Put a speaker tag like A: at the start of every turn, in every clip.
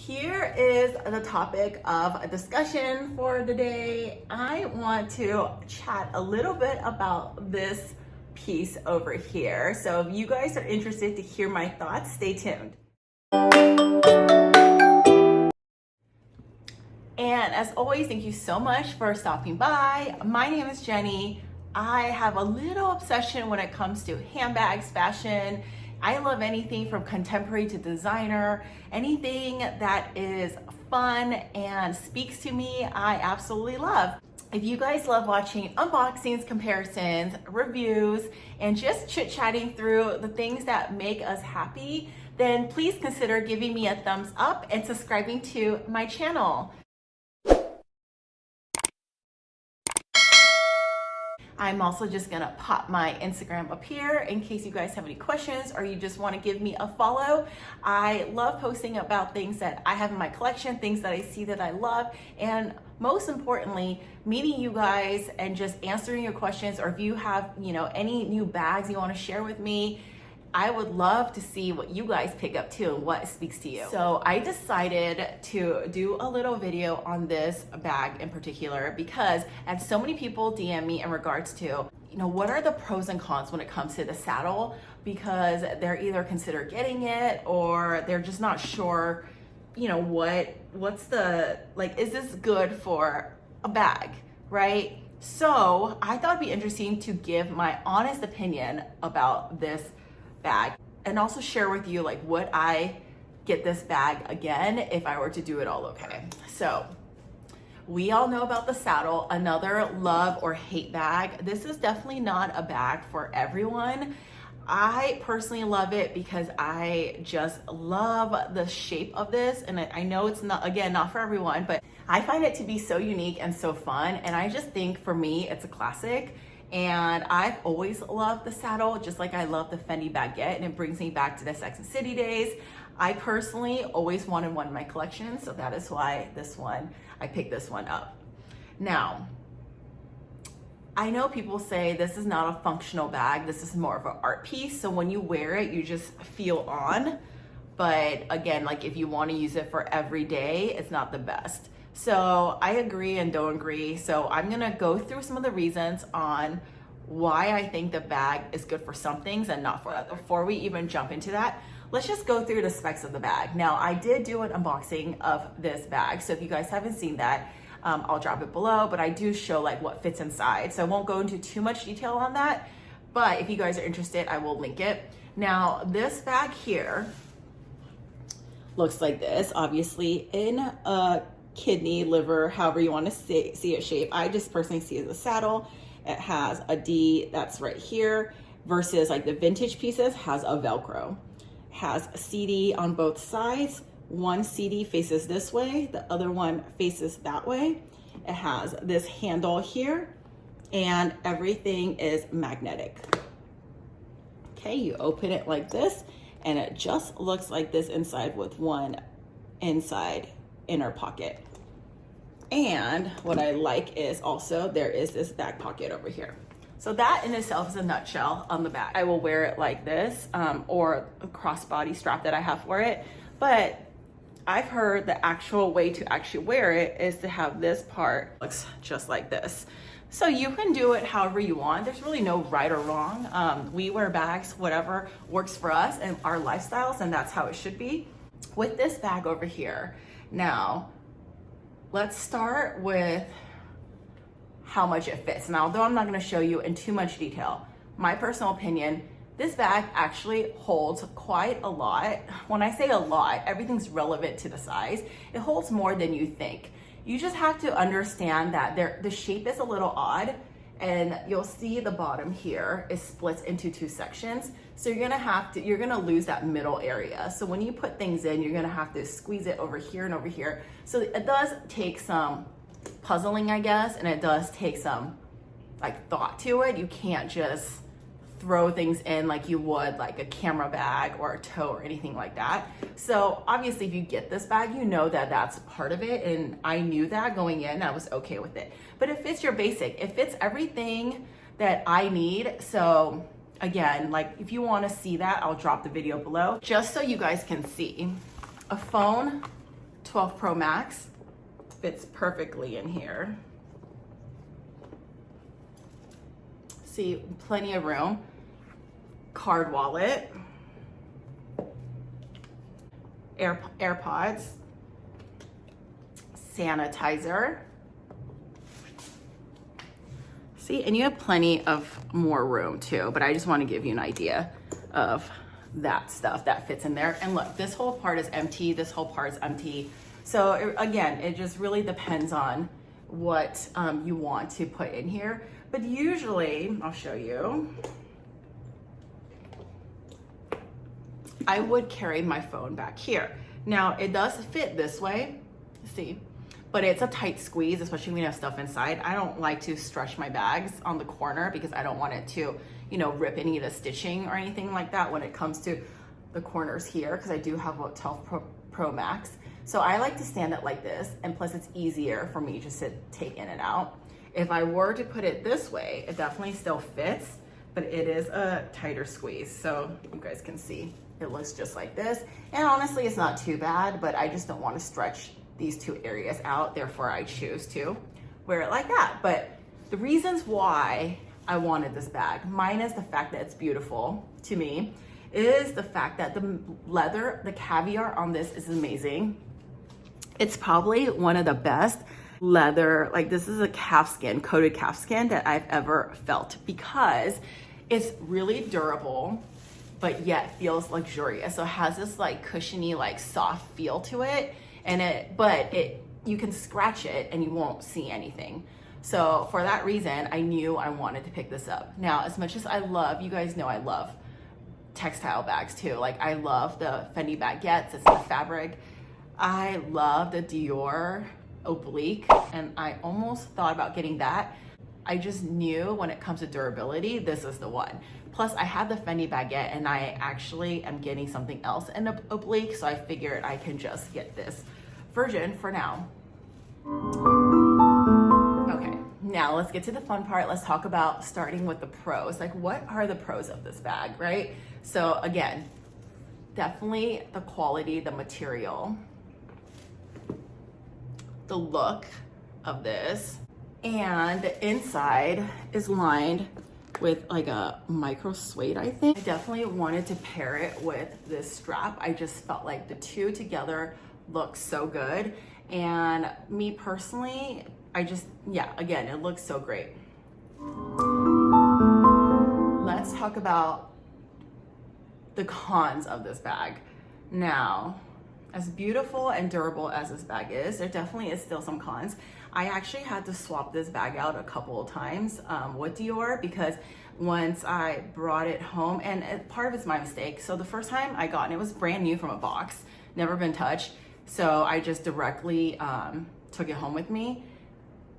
A: Here is the topic of a discussion for the day. I want to chat a little bit about this piece over here. So if you guys are interested to hear my thoughts, stay tuned. And as always, thank you so much for stopping by. My name is Jenny. I have a little obsession when it comes to handbags, fashion. I love anything from contemporary to designer. Anything that is fun and speaks to me, I absolutely love. If you guys love watching unboxings, comparisons, reviews, and just chit-chatting through the things that make us happy, then please consider giving me a thumbs up and subscribing to my channel. I'm also just gonna pop my Instagram up here in case you guys have any questions or you just wanna give me a follow. I love posting about things that I have in my collection, things that I see that I love, and most importantly, meeting you guys and just answering your questions, or if you have, any new bags you wanna share with me, I would love to see what you guys pick up too and what speaks to you. So I decided to do a little video on this bag in particular because I had so many people DM me in regards to, what are the pros and cons when it comes to the saddle, because they're either consider getting it or they're just not sure, what's the, is this good for a bag, right? So I thought it'd be interesting to give my honest opinion about this bag and also share with you would I get this bag again if I were to do it all okay. So we all know about the saddle, another love or hate bag. This is definitely not a bag for everyone. I personally love it because I just love the shape of this, and I know it's not for everyone, but I find it to be so unique and so fun, and I just think for me it's a classic. And I've always loved the saddle, just like I love the Fendi baguette, and it brings me back to the Sex and City days. I personally always wanted one in my collection, so that is why I picked this one up. Now, I know people say this is not a functional bag, this is more of an art piece, so when you wear it, you just feel on. But again, if you want to use it for every day, it's not the best. So I agree and don't agree. So I'm gonna go through some of the reasons on why I think the bag is good for some things and not for others. Before we even jump into that, let's just go through the specs of the bag. Now, I did do an unboxing of this bag, so if you guys haven't seen that, I'll drop it below, but I do show what fits inside. So I won't go into too much detail on that, but if you guys are interested, I will link it. Now, this bag here looks like this, obviously in a kidney, liver, however you want to see it shape. I just personally see it as a saddle. It has a D that's right here versus the vintage pieces has a Velcro. It has a CD on both sides. One CD faces this way, the other one faces that way. It has this handle here and everything is magnetic. Okay, you open it like this and it just looks like this inside with one inside inner pocket. And what I like is also there is this back pocket over here. So that in itself is a nutshell on the back. I will wear it like this or a crossbody strap that I have for it. But I've heard the actual way to actually wear it is to have this part looks just like this. So you can do it however you want. There's really no right or wrong. We wear bags, whatever works for us and our lifestyles, and that's how it should be. With this bag over here, now, let's start with how much it fits. Now, although I'm not gonna show you in too much detail, my personal opinion, this bag actually holds quite a lot. When I say a lot, everything's relevant to the size. It holds more than you think. You just have to understand that the shape is a little odd, and you'll see the bottom here is splits into two sections. So you're gonna lose that middle area. So when you put things in, you're gonna have to squeeze it over here and over here. So it does take some puzzling, I guess, and it does take some thought to it. You can't just throw things in like you would a camera bag or a tote or anything like that. So obviously if you get this bag, you know that that's part of it, and I knew that going in. I was okay with it, but it fits your basic, it fits everything that I need. So again, if you want to see that, I'll drop the video below just so you guys can see. A phone 12 Pro Max. Fits perfectly in here. See, plenty of room. Card wallet. AirPods. Sanitizer. See, and you have plenty of more room too, but I just want to give you an idea of that stuff that fits in there. And look, this whole part is empty. This whole part is empty. So again, it just really depends on what you want to put in here. But usually, I'll show you, I would carry my phone back here. Now, it does fit this way, see, but it's a tight squeeze, especially when you have stuff inside. I don't like to stretch my bags on the corner because I don't want it to, you know, rip any of the stitching or anything like that when it comes to the corners here, because I do have a 12 Pro Max. So I like to stand it like this, and plus it's easier for me just to take in and out. If I were to put it this way, it definitely still fits, but it is a tighter squeeze. So you guys can see, it looks just like this. And honestly, it's not too bad, but I just don't want to stretch these two areas out. Therefore, I choose to wear it like that. But the reasons why I wanted this bag, minus the fact that it's beautiful to me, is the fact that the leather, the caviar on this is amazing. It's probably one of the best leather, like this is a calfskin, coated calfskin that I've ever felt, because it's really durable, but yet feels luxurious. So it has this like cushiony, like soft feel to it. And you can scratch it and you won't see anything. So for that reason, I knew I wanted to pick this up. Now, as much as I love, you guys know I love textile bags too. Like I love the Fendi baguettes, it's the fabric. I love the Dior oblique, and I almost thought about getting that. I just knew when it comes to durability, this is the one. Plus I have the Fendi baguette, and I actually am getting something else in the oblique, so I figured I can just get this version for now. Okay, now let's get to the fun part. Let's talk about starting with the pros. Like, what are the pros of this bag, right? So again, definitely the quality, the material, the look of this, and the inside is lined with like a micro suede, I think. I definitely wanted to pair it with this strap. I just felt like the two together look so good. And me personally, again, it looks so great. Let's talk about the cons of this bag. Now, as beautiful and durable as this bag is, there definitely is still some cons. I actually had to swap this bag out a couple of times with Dior, because once I brought it home, and part of it's my mistake. So the first time I got it, it was brand new from a box, never been touched. So I just directly took it home with me.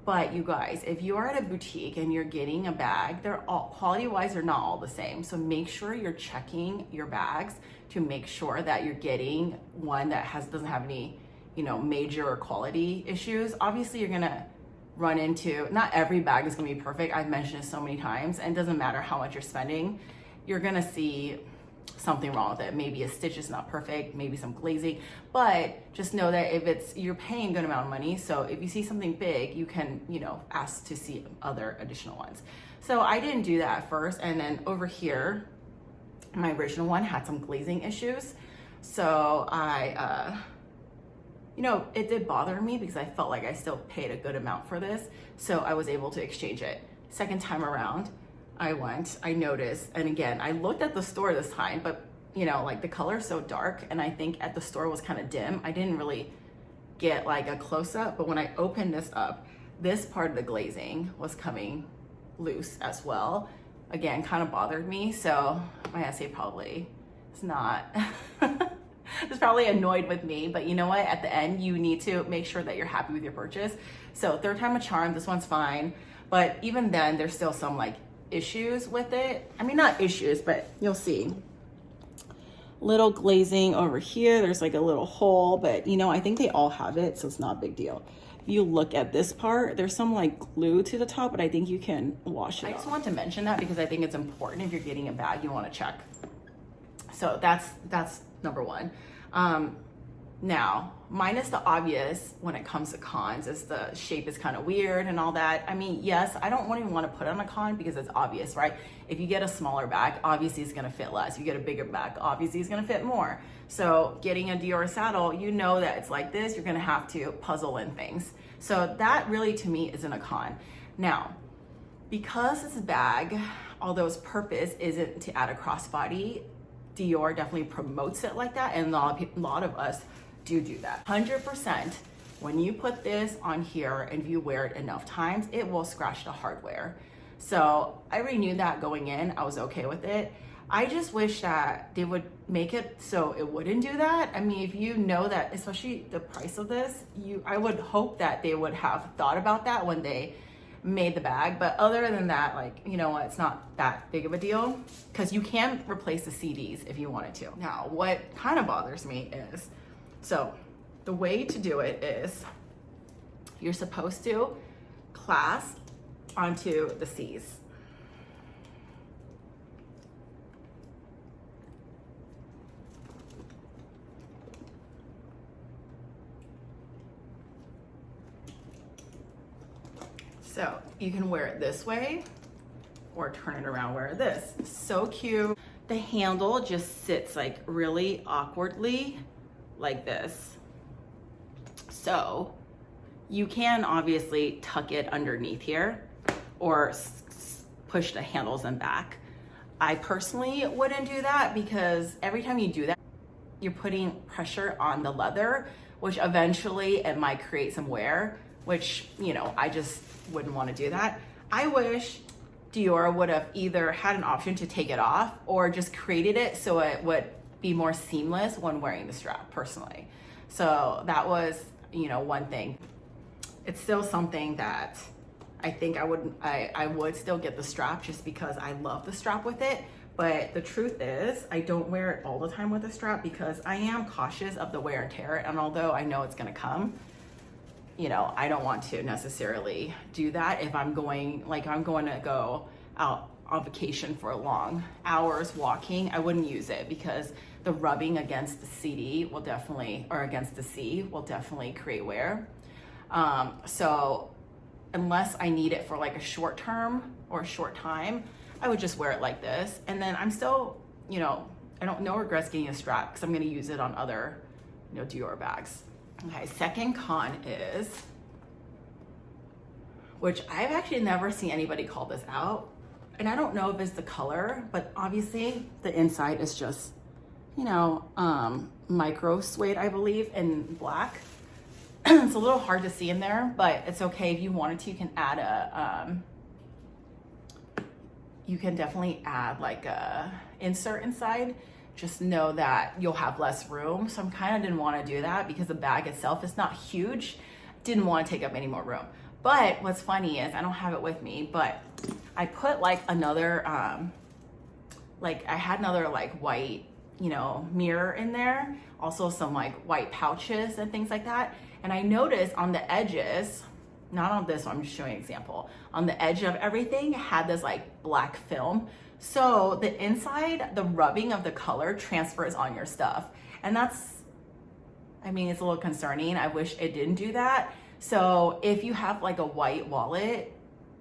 A: But you guys, if you are at a boutique and you're getting a bag, they're all, quality-wise, they're not all the same. So make sure you're checking your bags to make sure that you're getting one that doesn't have any, major quality issues. Obviously, you're gonna run into, not every bag is gonna be perfect. I've mentioned it so many times, and it doesn't matter how much you're spending, you're gonna see something wrong with it. Maybe a stitch is not perfect, maybe some glazing, but just know that if you're paying a good amount of money, so if you see something big, you can, ask to see other additional ones. So I didn't do that at first, and then over here, my original one had some glazing issues. So I, it did bother me because I felt like I still paid a good amount for this. So I was able to exchange it. Second time around, I noticed, and again, I looked at the store this time, but like the color is so dark, and I think at the store was kind of dim. I didn't really get like a close up, but when I opened this up, this part of the glazing was coming loose as well. Again, kind of bothered me. So my essay probably is not, it's probably annoyed with me, but you know what? At the end, you need to make sure that you're happy with your purchase. So third time a charm, this one's fine. But even then, there's still some like issues with it. I mean, not issues, but you'll see. Little glazing over here. There's like a little hole, but I think they all have it, so it's not a big deal. If you look at this part, there's some like glue to the top, but I think you can wash it off. I just want to mention that because I think it's important. If you're getting a bag, you want to check. So that's number one. Now, minus the obvious when it comes to cons is the shape is kind of weird and all that. I mean, yes, I don't even want to put on a con because it's obvious, right? If you get a smaller bag, obviously it's going to fit less. If you get a bigger bag, obviously it's going to fit more. So getting a Dior Saddle, you know that it's like this, you're going to have to puzzle in things. So that really to me isn't a con. Now, because this bag, although its purpose isn't to add a crossbody, Dior definitely promotes it like that, and a lot of us do that. 100%, when you put this on here and you wear it enough times, it will scratch the hardware. So I already knew that going in, I was okay with it. I just wish that they would make it so it wouldn't do that. I mean, if you know that, especially the price of this, I would hope that they would have thought about that when they made the bag. But other than that, like, you know what, it's not that big of a deal because you can replace the CDs if you wanted to. Now, what kind of bothers me is, so the way to do it is you're supposed to clasp onto the C's. So you can wear it this way or turn it around, wear this. So cute. The handle just sits like really awkwardly like this. So you can obviously tuck it underneath here or push the handles in back. I personally wouldn't do that because every time you do that, you're putting pressure on the leather, which eventually it might create some wear, which, you know, I just wouldn't want to do that. I wish Dior would have either had an option to take it off or just created it so it would be more seamless when wearing the strap, personally. So that was, you know, one thing. It's still something that I think I would still get the strap just because I love the strap with it. But the truth is, I don't wear it all the time with a strap because I am cautious of the wear and tear. And although I know it's gonna come, you know, I don't want to necessarily do that if I'm going, like I'm going to go out on vacation for long hours walking, I wouldn't use it because the rubbing against the CD will definitely, or against the C will definitely create wear. So unless I need it for like a short term or a short time, I would just wear it like this. And then I'm still, you know, I don't no regrets getting a strap because I'm going to use it on other, you know, Dior bags. Okay, second con is, which I've actually never seen anybody call this out, and I don't know if it's the color, but obviously the inside is just, you know, micro suede, I believe, in black. It's a little hard to see in there, but it's okay. If you wanted to, you can add a, you can definitely add like a insert inside. Just know that you'll have less room. So I'm kind of didn't want to do that because the bag itself is not huge. Didn't want to take up any more room. But what's funny is I don't have it with me, but I put like another, like I had another like white, you know, mirror in there. Also some like white pouches and things like that. And I noticed on the edges, not on this one, I'm just showing an example. On the edge of everything had this like black film. So the inside, the rubbing of the color transfers on your stuff. And that's, I mean, it's a little concerning. I wish it didn't do that. So if you have like a white wallet,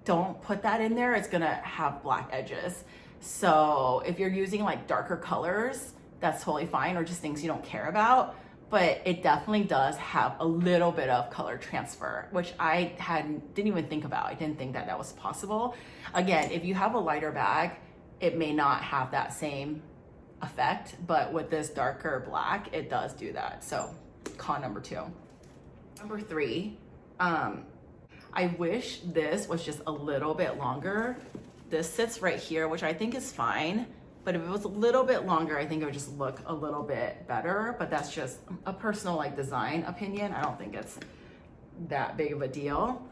A: don't put that in there. It's gonna have black edges. So if you're using like darker colors, that's totally fine, or just things you don't care about. But it definitely does have a little bit of color transfer, which I didn't even think about. I didn't think that that was possible. Again, if you have a lighter bag, it may not have that same effect, but with this darker black, it does do that. So con number 2. Number 3, I wish this was just a little bit longer. This sits right here, which I think is fine, but if it was a little bit longer, I think it would just look a little bit better, but that's just a personal like design opinion. I don't think it's that big of a deal.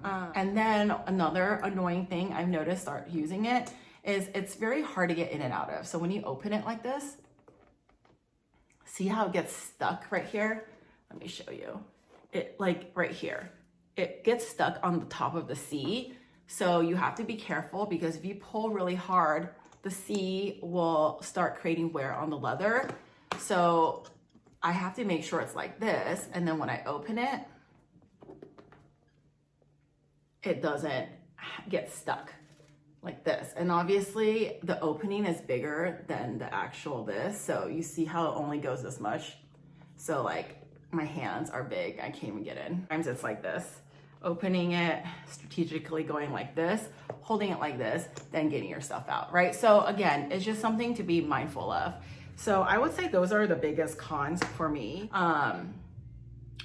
A: And then another annoying thing I've noticed start using it is it's very hard to get in and out of. So when you open it like this, see how it gets stuck right here? Let me show you. It like right here, it gets stuck on the top of the C. So you have to be careful because if you pull really hard, the C will start creating wear on the leather. So I have to make sure it's like this. And then when I open it, it doesn't get stuck like this. And obviously the opening is bigger than the actual this. So you see how it only goes this much. So like my hands are big, I can't even get in. Sometimes it's like this, opening it strategically, going like this, holding it like this, then getting your stuff out, right? So again, it's just something to be mindful of. So I would say those are the biggest cons for me.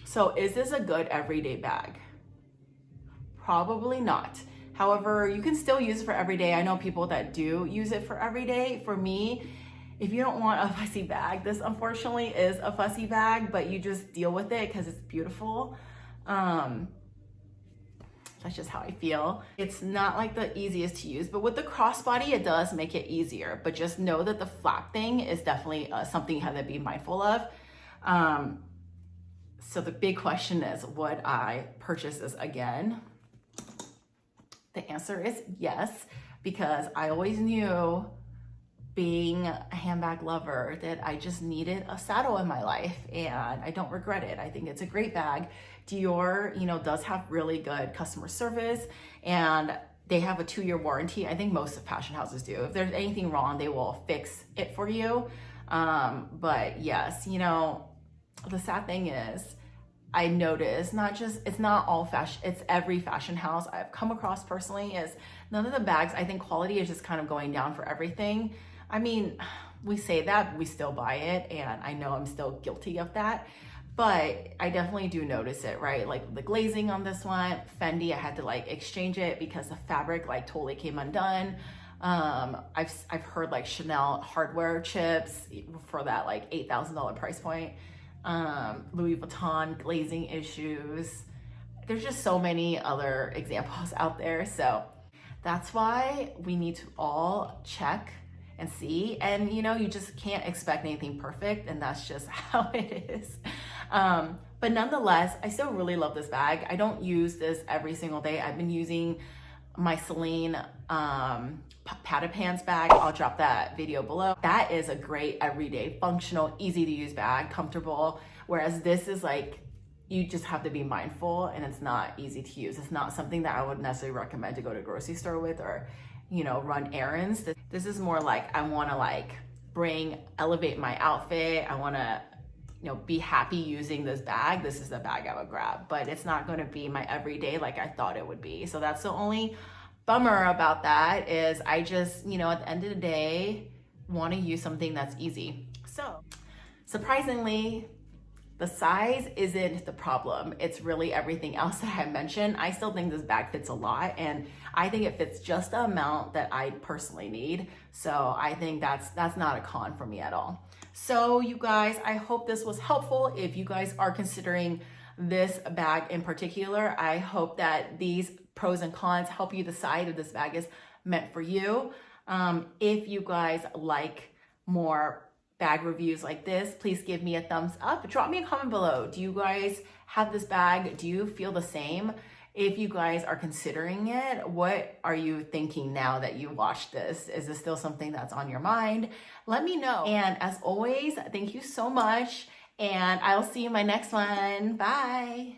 A: So is this a good everyday bag? Probably not. However, you can still use it for every day. I know people that do use it for every day. For me, if you don't want a fussy bag, this unfortunately is a fussy bag, but you just deal with it because it's beautiful. That's just how I feel. It's not like the easiest to use, but with the crossbody, it does make it easier. But just know that the flap thing is definitely something you have to be mindful of. So the big question is, would I purchase this again? The answer is yes, because I always knew, being a handbag lover, that I just needed a saddle in my life, and I don't regret it. I think it's a great bag. Dior, does have really good customer service, and they have a 2-year warranty. I think most of fashion houses do. If there's anything wrong, they will fix it for you. But yes, the sad thing is, I noticed it's not all fashion, it's every fashion house I've come across personally, is none of the bags, I think quality is just kind of going down for everything. I mean, we say that, but we still buy it, and I know I'm still guilty of that, but I definitely do notice it, right? Like the glazing on this one, Fendi, I had to like exchange it because the fabric like totally came undone. I've heard like Chanel hardware chips for that like $8,000 price point. Louis Vuitton glazing issues. There's just so many other examples out there. So that's why we need to all check and see. And you just can't expect anything perfect, and that's just how it is. But nonetheless, I still really love this bag. I don't use this every single day. I've been using my Celine padded pants bag. I'll drop that video below. That is a great everyday functional, easy to use bag, comfortable. Whereas this is like, you just have to be mindful, and it's not easy to use. It's not something that I would necessarily recommend to go to a grocery store with, or run errands. This is more like, I want to like elevate my outfit. I want to be happy using this bag. This is the bag I would grab, but it's not going to be my everyday like I thought it would be. So that's the only bummer about that, is I just, at the end of the day, want to use something that's easy. So surprisingly, the size isn't the problem. It's really everything else that I mentioned. I still think this bag fits a lot, and I think it fits just the amount that I personally need. So I think that's not a con for me at all. So you guys, I hope this was helpful. If you guys are considering this bag in particular, I hope that these pros and cons help you decide if this bag is meant for you. If you guys like more bag reviews like this, please give me a thumbs up. Drop me a comment below. Do you guys have this bag? Do you feel the same? If you guys are considering it, what are you thinking now that you watched this? Is this still something that's on your mind? Let me know. And as always, thank you so much, and I'll see you in my next one. Bye.